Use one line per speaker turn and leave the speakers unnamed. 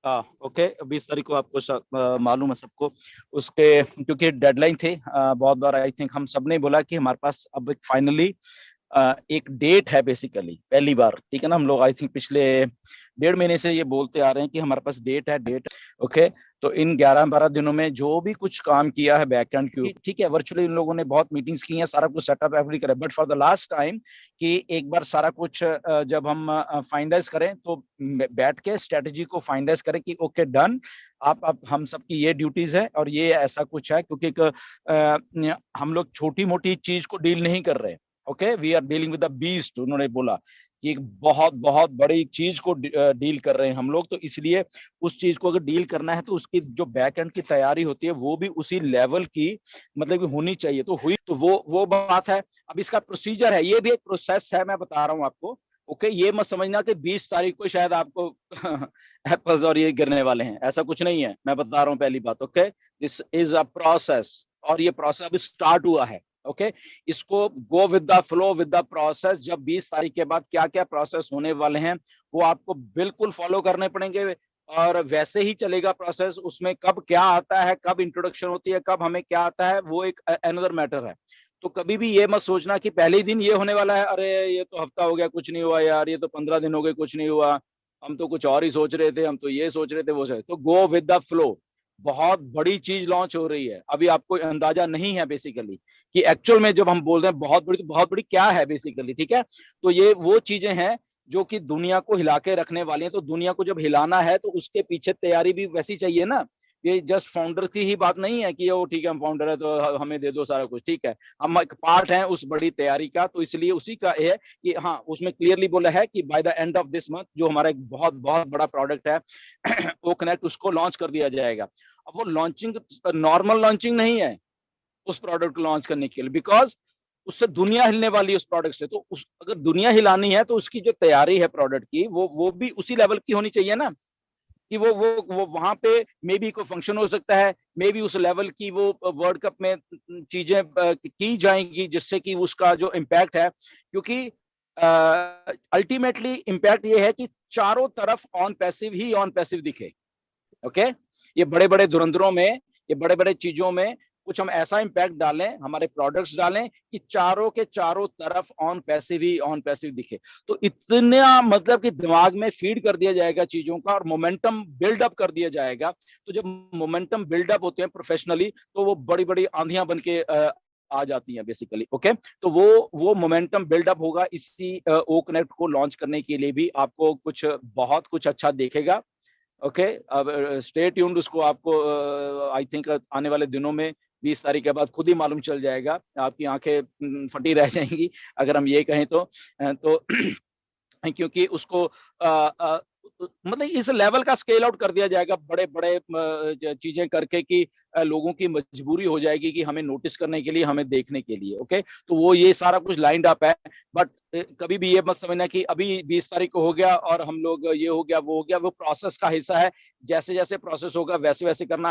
Okay, 20 तारीख को आपको मालूम है सबको उसके, क्योंकि डेडलाइन थे। बहुत बार आई थिंक हम सब ने बोला कि हमारे पास अब फाइनली एक डेट है, बेसिकली पहली बार, ठीक है ना। हम लोग आई थिंक पिछले 1.5 महीने से ये बोलते आ रहे हैं कि हमारे पास डेट है, डेट। ओके, तो इन 11-12 दिनों में जो भी कुछ काम किया है बैकएंड की, ठीक है, वर्चुअली इन लोगों ने बहुत मीटिंग्स की हैं, सारा कुछ सेटअप एवरी करे, but for the last time कि एक बार सारा कुछ जब हम फाइनलाइज करें तो बैठ के स्ट्रेटजी को फाइनलाइज करें कि ओके डन, आप हम सबकी ये ड्यूटीज है और ये ऐसा कुछ है, क्योंकि हम लोग छोटी मोटी चीज को डील नहीं कर रहे। Okay, we are dealing with the beast, उन्होंने बोला कि एक बहुत बहुत बड़ी चीज को डील कर रहे हैं हम लोग, तो इसलिए उस चीज को अगर डील करना है तो उसकी जो बैक एंड की तैयारी होती है वो भी उसी लेवल की मतलब कि होनी चाहिए। तो हुई, तो वो बात है। अब इसका प्रोसीजर है, ये भी एक प्रोसेस है, मैं बता रहा हूँ आपको। ओके, ये मत समझना कि 20 तारीख को शायद आपको एप्पल्स और ये गिरने वाले हैं, ऐसा कुछ नहीं है, मैं बता रहा हूँ पहली बात। Okay, this is a process, और ये प्रोसेस अभी स्टार्ट हुआ है। ओके, इसको go with the flow with the process. जब 20 तारीख के बाद क्या क्या प्रोसेस होने वाले हैं वो आपको बिल्कुल फॉलो करने पड़ेंगे, और वैसे ही चलेगा प्रोसेस। उसमें कब क्या आता है, कब इंट्रोडक्शन होती है, कब हमें क्या आता है, वो एक अनदर मैटर है। तो कभी भी ये मत सोचना कि पहले ही दिन ये होने वाला है, अरे ये तो हफ्ता हो गया कुछ नहीं हुआ यार, ये तो 15 दिन हो गए कुछ नहीं हुआ, हम तो कुछ और ही सोच रहे थे, हम तो ये सोच रहे थे वो सोच। तो गो विद द फ्लो। बहुत बड़ी चीज लॉन्च हो रही है, अभी आपको अंदाजा नहीं है बेसिकली कि एक्चुअल में जब हम बोल रहे हैं बहुत बड़ी, तो बहुत बड़ी क्या है बेसिकली, ठीक है। तो ये वो चीजें हैं जो कि दुनिया को हिला के रखने वाली हैं। तो दुनिया को जब हिलाना है तो उसके पीछे तैयारी भी वैसी चाहिए ना। ये जस्ट फाउंडर की ही बात नहीं है कि वो ठीक है हम फाउंडर है तो हमें दे दो सारा कुछ, ठीक है। हम एक पार्ट हैं उस बड़ी तैयारी का, तो इसलिए उसी का है कि हाँ, उसमें क्लियरली बोला है कि by the end of this month जो हमारा एक बहुत बहुत बड़ा प्रोडक्ट है वो कनेक्ट, उसको लॉन्च कर दिया जाएगा। अब वो लॉन्चिंग नॉर्मल लॉन्चिंग नहीं है उस प्रोडक्ट को लॉन्च करने के लिए, बिकॉज उससे दुनिया हिलने वाली है उस प्रोडक्ट से। तो अगर दुनिया हिलानी है तो उसकी जो तैयारी है प्रोडक्ट की वो भी उसी लेवल की होनी चाहिए ना, कि वो वहां पे मे बी कोई फंक्शन हो सकता है, मे बी उस लेवल की वो वर्ल्ड कप में चीजें की जाएंगी जिससे कि उसका जो इम्पैक्ट है, क्योंकि अल्टीमेटली इम्पैक्ट ये है कि चारों तरफ on passive he on passive दिखे। ओके, ये बड़े बड़े धुरंधरों में, ये बड़े बड़े चीजों में कुछ हम ऐसा इम्पैक्ट डालें, हमारे प्रोडक्ट्स डालें कि चारों के चारों तरफ on passive he on passive दिखे। तो इतना मतलब कि दिमाग में फीड कर दिया जाएगा चीजों का और मोमेंटम बिल्डअप कर दिया जाएगा। तो जब मोमेंटम बिल्डअप होते हैं प्रोफेशनली तो वो बड़ी बड़ी आंधियां बन के आ जाती हैं बेसिकली। ओके, तो वो मोमेंटम बिल्डअप होगा। इसी ओ कनेक्ट को लॉन्च करने के लिए भी आपको कुछ बहुत कुछ अच्छा देखेगा। ओके, अब स्टे ट्यून्ड, उसको आपको आई थिंक आने वाले दिनों में 20 तारीख के बाद खुद ही मालूम चल जाएगा, आपकी आंखें फटी रह जाएंगी अगर हम ये कहें तो क्योंकि उसको मतलब इस लेवल का स्केल आउट कर दिया जाएगा बड़े बड़े चीजें करके कि लोगों की मजबूरी हो जाएगी कि हमें नोटिस करने के लिए, हमें देखने के लिए। ओके, तो वो ये सारा कुछ लाइंड अप है। बट कभी भी ये मत समझना कि अभी 20 तारीख को हो गया और हम लोग ये हो गया वो हो गया, वो प्रोसेस का हिस्सा है। जैसे जैसे प्रोसेस होगा वैसे वैसे करना।